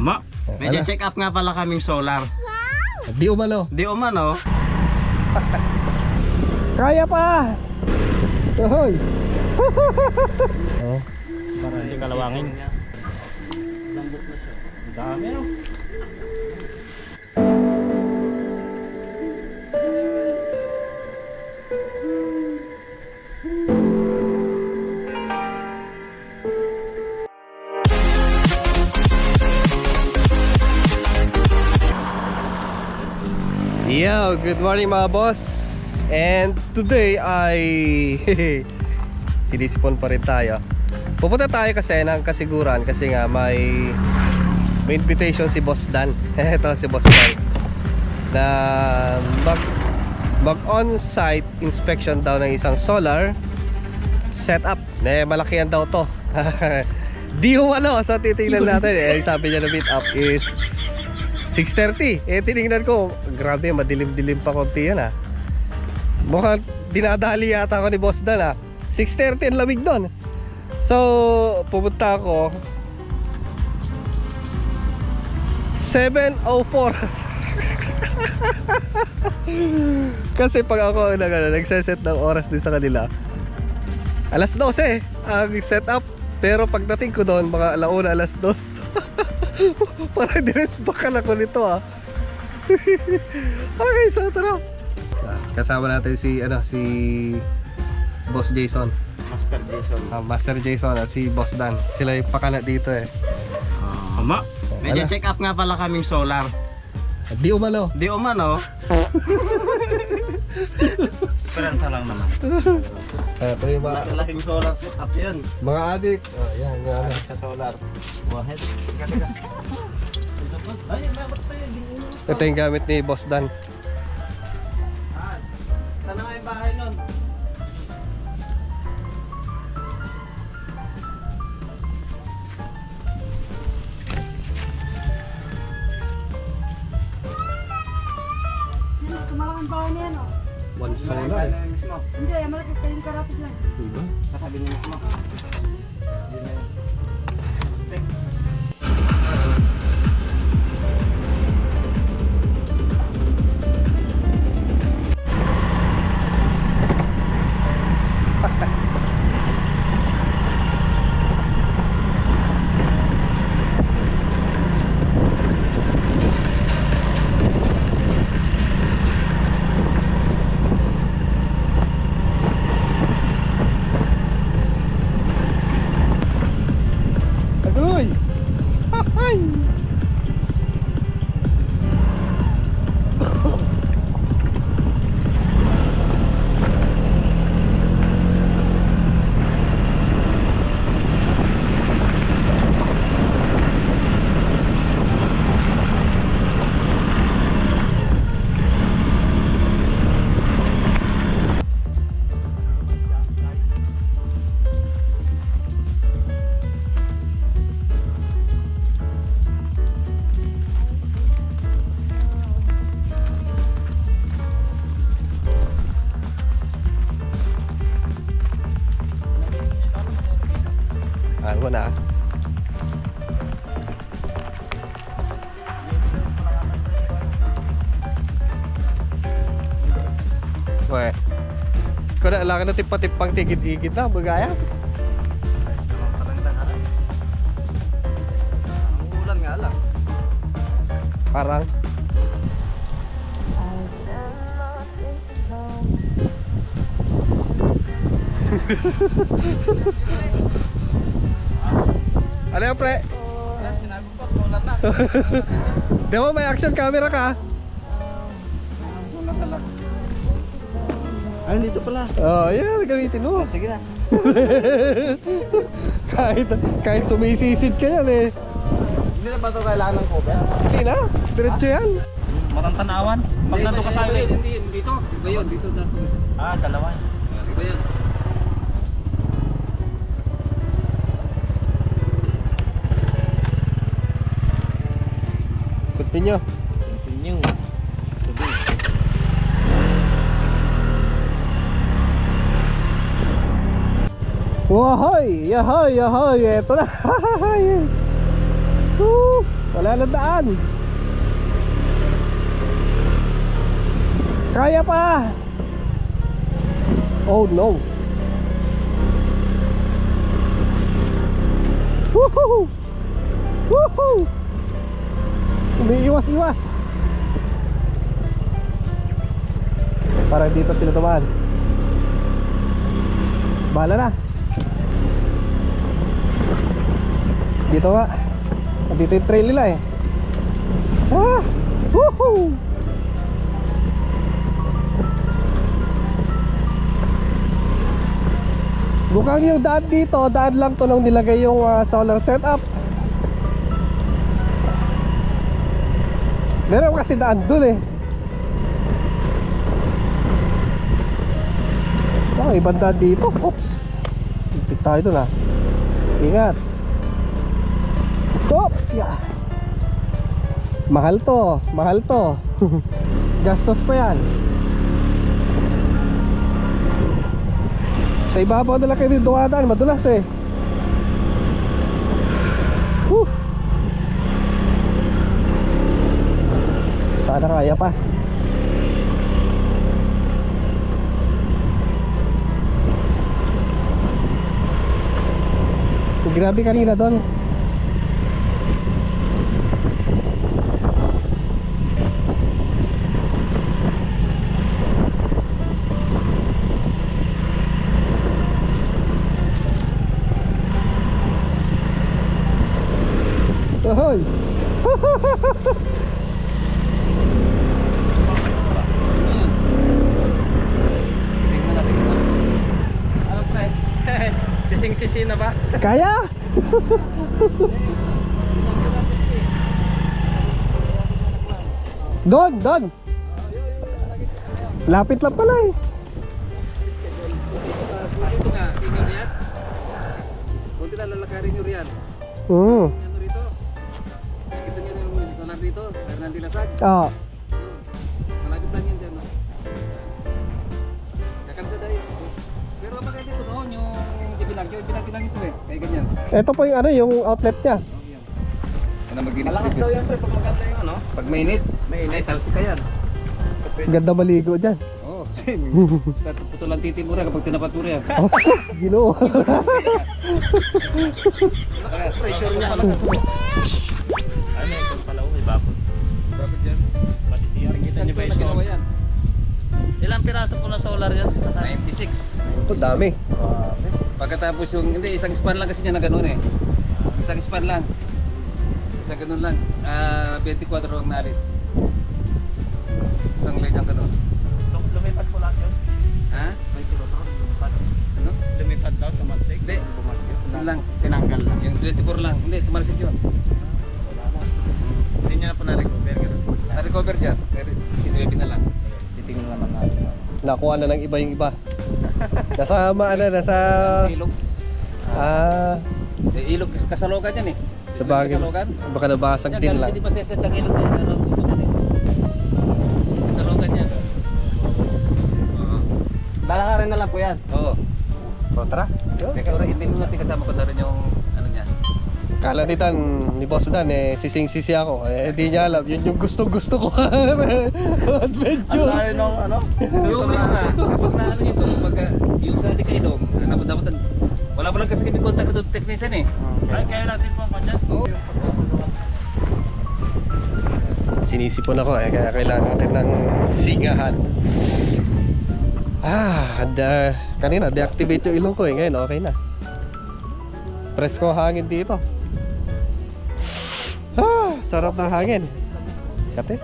Tama. Medyo check up nga pala kaming solar. Di umano. Di umano. Kaya pa! Hoy! Para hindi kalawangin. Lambot na siya. Ang dami no. Yo, good morning mga boss. And today ay sinisipon pa rin tayo. Pupunta tayo kasi ng kasiguran kasi nga may invitation si Boss Dan. Ito si Boss Dan na mag on-site inspection daw ng isang solar setup. Malaki yan daw to. Di umano. So titingnan natin. Sabi niya na meet up is 6:30. Tinignan ko, grabe, madilim-dilim pa konti yan ha. Mukhang dinadali yata ako ni Boss Dan ha. 6:30 ang lamig doon. So, pupunta ako 7:04. Kasi pag ako nagseset ng oras din sa kanila, alas 12 ang setup. Pero pagdating ko doon, mga alauna, alas 2. Parang dinespakan ako nito ha. Okay, so tara. Kasama natin si Boss Jason. Master Jason. Master Jason at si Boss Dan. Sila yung pakana dito eh. Tama. Medyo check up nga pala kaming solar. Di umano. Di umano. Esperanza lang naman. Ito yung Malaking solar setup yan. mga adik. Yan, yan. Sa solar. Wahed. Ito yung gamit ni Boss Dan. Sana nga yung bahay nun. Malaking bahay na yan, oh. One solar eh. Mismo. Hindi, malaki kayo karapit lang. Diba? Katabi niyo mismo. Yun na yun. Agoy! Hay! Wala. Weh. Kau nak lang na tipang tigit-igit na bagaya. Ulan nga lang. Parang ano yan pre? Sinabi ko, ulan na. Di ba may action camera ka? Ulan talaga. Ay, dito pala. Oh, yan, gamitin mo. Sige na. kahit sumisisid ka yan eh. Hindi na ba ito kailangan ng cover? Hindi na, diretso yan. Matantanawan. Pag nandun ka sa amin. Hindi, dito. Ngayon, dito dito. Ah, dalawa. Iba yan. Continue. Continue. Wahoy! Yahoy! Yahoy! Eto na! Woo! Wala na daan. Kaya pa. Oh no. Woohoo! Woohoo! Umiiwas-iwas. Para dito sila tumaan. Bahala na. Dito nga. Dito yung trail nila eh. Ah! Woohoo! Mukhang yung daan dito, daan lang to nung nilagay yung solar setup. Meron kasi daan dun eh. Oh, ibang daan dito. Oops. Ipit tayo dun ah. Ingat. Stop! Yeah. Mahal to, mahal to. Gastos pa yan. Sa ibabaw na lang kayo dito dumadaan, madulas eh. Whew. Sana kaya pa. Grabe kanina doon. Hoy. Tingnan natin kasama. Ano ba? Sising-sisi na ba? Kaya? Doon, doon. Lapit lang pala eh. Ito nga, senior yan. Kunti na lalakarin nyo riyan. Mm. Ano rito? Nakita nyo na yung solar dito, Hernan de la Salle. Oo. Malapit lang yan dyan. No? Kakalsada yun. Pero ang maganda dito noon, yung bilang ito eh. Kaya ganyan. Ito po yung ano, yung outlet niya. Ano malakas daw yan pag maganda yung ano? Pag mainit. Ay, talsik ka yan. Ganda maligo dyan. Oo, kasi putulan titi mo rin kapag tinapat mo rin. Oh, ginoo. Pressure niya malakas mo. Ano yung pala may bakod. Bakit yan? Pati siya. Kita niyo ba yung ginawa solar? yan? Ilang piraso po na solar yan? 96. Ito dami. Pagkatapos yung, hindi, isang span lang kasi niya na ganun eh. Isang span lang. Isang ganun lang. 24 ang naalis. Isang leg ang ganun. Lumipad po lahat yun? Ha? May kilotron, lumipad. Ano? Lumipad daw, tumalsik. Hindi. Yun lang. Tinanggal lang. Yung 24 lang. Hindi, tumalsik yun. Wala na. Hindi niya na po na-recover. Na-recover dyan. Pero sinuwebe na lang. Titingin naman natin. Nakuha na ng iba yung iba. Nasa ano, nasa Ilog. Ilog kasalogan yan eh. sa bagay. Kasalogan. Baka nabasag din lang. Hindi pa seset ang ilog yan. Pero tubusan eh. Kasalogan yan. Oo. Lalakarin na lang po yan. Oo. O, tara. Teka, hindi mo natin kasama ko na rin yung ano niya. Kala ni Dan, ni Boss Dan, sising-sisi ako. Hindi niya alam, yun yung gusto-gusto ko. Adventure. Ang layo nung ano? Yung ano nga, kapag na ano ito, pag yung sa ating kailong, dapat wala pa lang kasi kami contact doon technician eh. Ay, kaya natin po ang kanya. Oo. Sinisipon ako kaya kailangan natin ng singahan. Kanina deactivate yung ilong ko ngayon okay na. Presko hangin dito. Sarap ng hangin. Kate.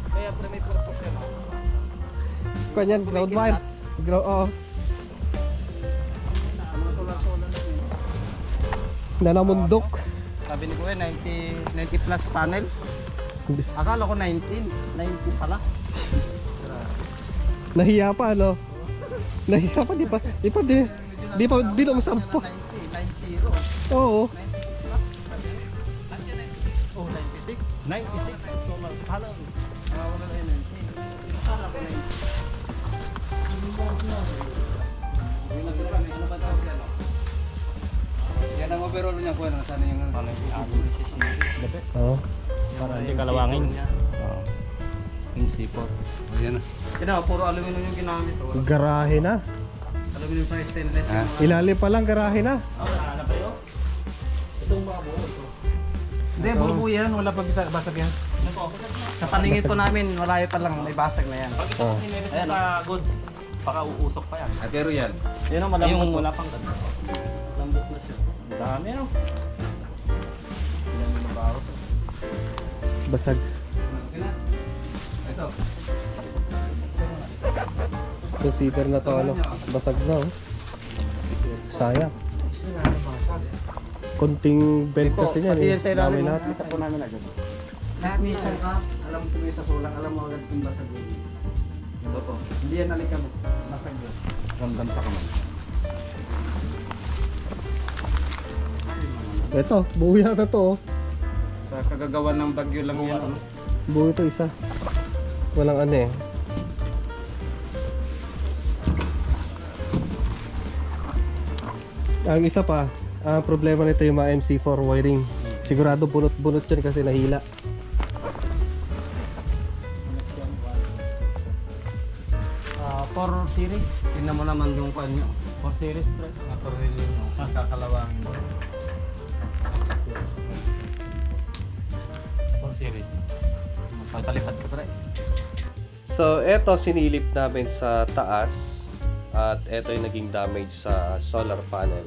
Kaya may purpose yan. Kanyan ground wire. Oh. Mga solar na yun. Nanamundok. Sabi ni Kuya, 90 plus panel. Akala ko 90 pala. Nahiya pa ano? Nahiya pa di pa binom 10. 90. Oo. Oh, 96? 96 solar panel. Wala na 90. Akala ko 90. Yung nagdala, may ano ba tawag yan? Yan ang overall niya ko, sana yung Oo. Para hindi kalawangin. Yung sipot. Ayan na. Kaya puro aluminum yung ginamit. Garahe na. Aluminum sa stainless. Ah. Ilalim pa lang garahe na. Wala pa yun? Itong mga buo ito. Hindi, buo yan. Wala pa basag yan. Sa paningin po namin, malayo pa lang, may basag na yan. Oh. Ayan sa good, baka uusok pa yan. Pero yan. Yan ang malambot, wala pang ganda. Malambot na siya. Dami no? Yan yung mabaho. Basag. Okay na. Ito. Yung cedar na to, ano, basag na, oh. Sayang. Konting bend kasi niyan, Pati eh. yan sa Dami ilalim, natin. nakita po namin agad. Lahat minsan ka, alam mo tuloy sa sulang, alam mo agad kung basag yun. Ito. Hindi yan nalikam, basag yun. Ramdam sa kamay. Ito, buo yata to, oh. Sa kagagawa ng bagyo lang yan. Ano? Buo ito isa. Walang ano eh. Ang isa pa, ang problema nito yung mga MC4 wiring. Sigurado bunot-bunot yan kasi nahila. 4 series. Tingnan mo naman yung kwan nyo. 4 series, pre. 4 relay mo. Kakalawangin mo. 4 series. Magpapalipad ko, pre. So, eto sinilip namin sa taas at eto yung naging damage sa solar panel.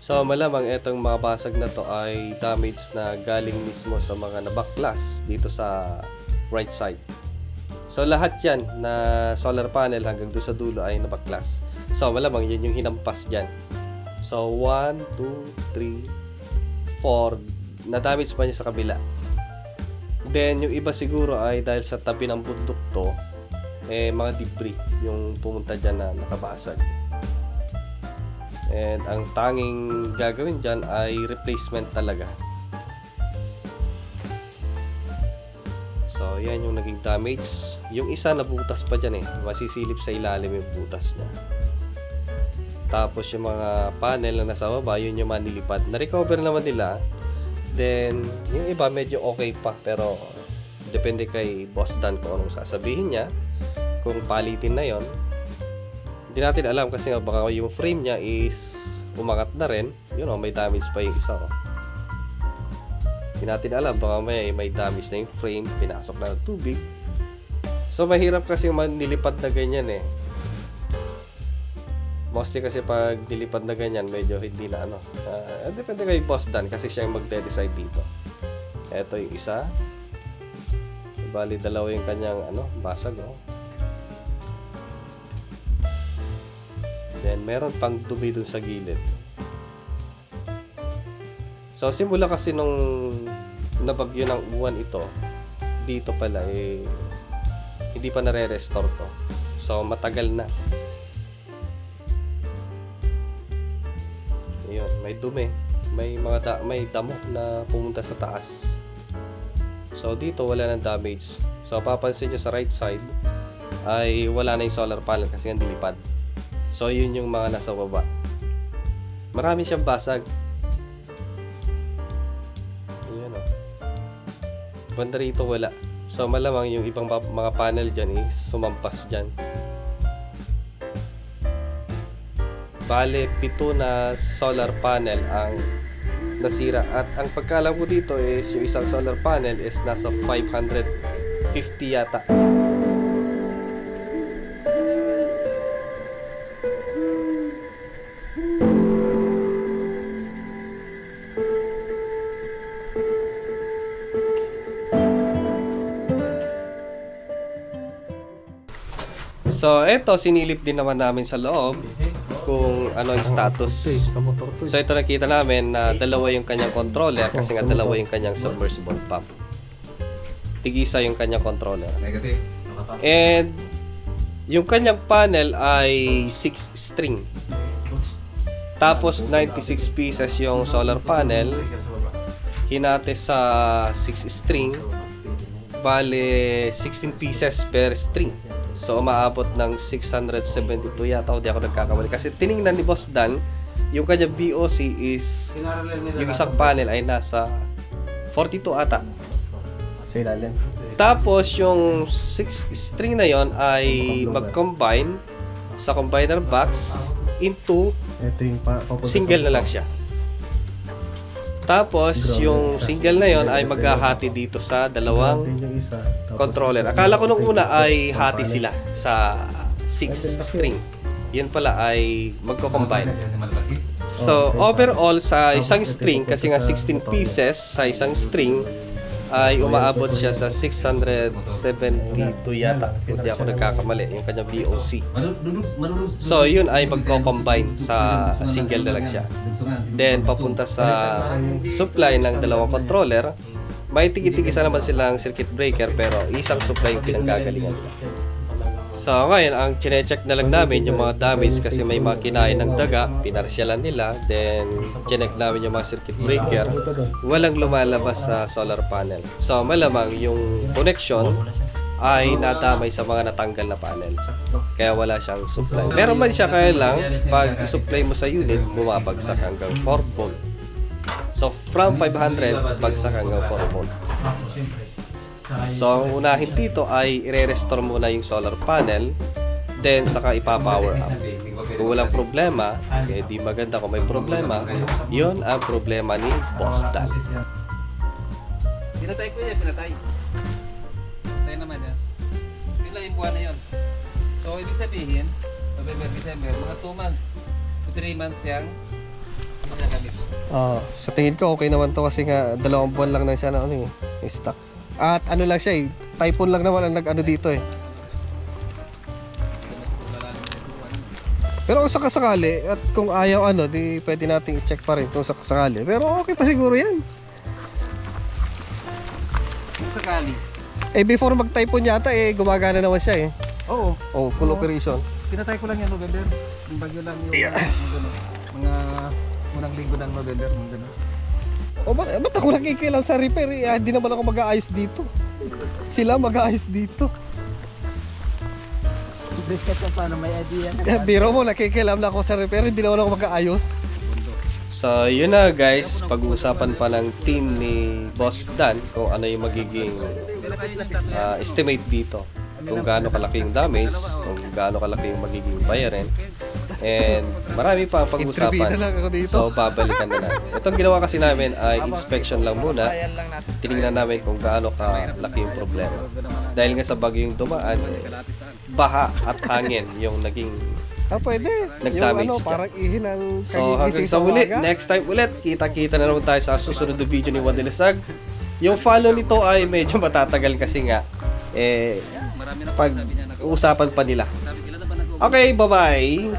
So, malamang etong mga basag na to ay damage na galing mismo sa mga nabaklas dito sa right side. So, lahat yan na solar panel hanggang doon sa dulo ay nabaklas. So, malamang yun yung hinampas dyan. So, 1, 2, 3, 4 na damage pa niya sa kabila. Then, yung iba siguro ay dahil sa tabi ng bundok to, eh, mga debris yung pumunta dyan na nakabasag. And ang tanging gagawin dyan ay replacement talaga. So, yan yung naging damage. Yung isa nabutas pa dyan eh. Masisilip sa ilalim yung butas niya. Tapos yung mga panel na nasa baba, yun yung manilipad. Na-recover naman nila. Then, yung iba medyo okay pa. Pero, depende kay Boss Dan kung anong sasabihin niya. Kung palitin na yon, hindi natin alam kasi nga baka yung frame niya is umangat na rin. Yun o, may damage pa yung isa o. Hindi natin alam, baka may damage na yung frame, pinasok na ng tubig. So mahirap kasi manilipad na ganyan eh. Mostly kasi pag nilipad na ganyan, medyo hindi na ano. Depende kay Boss Dan kasi siya yung magde-decide dito. Ito yung isa. Bali dalawa yung kanyang ano, basag oh. Then meron pang dumi dun sa gilid. So simula kasi nung nabagyo ng uwan ito, dito pala eh hindi pa nare-restore to. So matagal na. Ayun, may dumi, may mga may damo na pumunta sa taas. So dito wala nang damage. So papansin nyo sa right side ay wala na yung solar panel kasi nga dilipad. So yun yung mga nasa baba. Marami siyang basag. Ayan o. Banda rito wala. So malamang yung ibang mga panel dyan is sumampas dyan. Bale, 7 na solar panel ang nasira. At ang pagkalam ko dito is yung isang solar panel is nasa 550 yata. So, eto, sinilip din naman namin sa loob kung ano yung status. Sa motor to. So, ito nakita namin na dalawa yung kanyang controller kasi nga dalawa yung kanyang submersible pump. Tigisa yung kanyang controller. Negative. And, yung kanyang panel ay 6 string. Tapos, 96 pieces yung solar panel. hinati sa 6 string, bale 16 pieces per string. So umaabot ng 672 yata, o di ako nagkakamali. Kasi tiningnan ni Boss Dan, yung kanyang BOC is, yung isang panel ay nasa 42 ata. Sa ilalim. Tapos yung 6 string na yon ay mag-combine sa combiner box into Ito yung single na lang siya. Tapos yung single na yon ay maghahati dito sa dalawang yung isa. controller. Akala ko nung una ay hati sila sa 6 string. Yun pala ay magko-combine. So overall sa isang string, kasi nga 16 pieces sa isang string, ay umaabot siya sa 672 yata. Hindi ako nagkakamali, yung kanyang VOC. So yun ay magko-combine sa single na lang siya. Then papunta sa supply ng dalawang controller. May tigi-tigisa naman silang circuit breaker, pero isang supply yung pinanggagalingan nila. So ngayon, ang chine-check na lang namin yung mga damage kasi may mga kinain ng daga, pinarsyalan nila. Then chinek namin yung mga circuit breaker, walang lumalabas sa solar panel. So malamang yung connection ay nadamay sa mga natanggal na panel, kaya wala siyang supply. Meron man siya, kaya lang pag i-supply mo sa unit, bumabagsak hanggang 4 volt. So from 500 bagsak hanggang 4 volt. So ang unahin dito ay i-restore muna yung solar panel, then saka ipa-power up. Kung walang problema, eh di maganda. Kung may problema, yun ang problema ni Boss Dan. Pinatay ko yan, pinatay. Pinatay naman yan. Yun lang yung buwan na yun. So, ibig sabihin, November, December, mga 2 months to 3 months yung magagamit. Sa tingin ko okay naman to kasi nga 2 buwan lang na siya na ano eh, stock. At ano lang siya eh, typhoon lang naman ang nag-ano dito eh. Pero kung sakasakali at kung ayaw ano, di pwede nating i-check pa rin kung sakasakali. Pero okay pa siguro yan. Kung sakali. Eh before mag-typhoon yata eh, gumagana naman siya eh. Oo. Oh, full operation. Pinatay ko lang yan November. Yung bagyo lang yung mga unang linggo ng November. O ba't ako nakikilam sa repair eh? Hindi naman ako mag-aayos dito. Sila mag-aayos dito. Brisket ka paano, may idea. Biro mo, nakikilam na ako sa repair, hindi naman ako mag-aayos. So yun na guys, pag-uusapan pa ng team ni Boss Dan kung ano yung magiging estimate dito. Kung gaano kalaki yung damage, kung gaano kalaki yung magiging bayarin. And marami pa ang pag-usapan. So babalikan na natin. Itong ginawa kasi namin ay inspection lang muna. Tinignan namin kung gaano kalaki yung problema. Dahil nga sa bagyo yung dumaan, baha at hangin yung naging pwede. Nag-damage Yung siya. parang ihin ang So hanggang sa muli, next time ulit, kita-kita na naman tayo sa susunod na video ni Juan de Lesag. Yung follow nito ay medyo matatagal kasi nga pag usapan pa nila. Okay, bye-bye!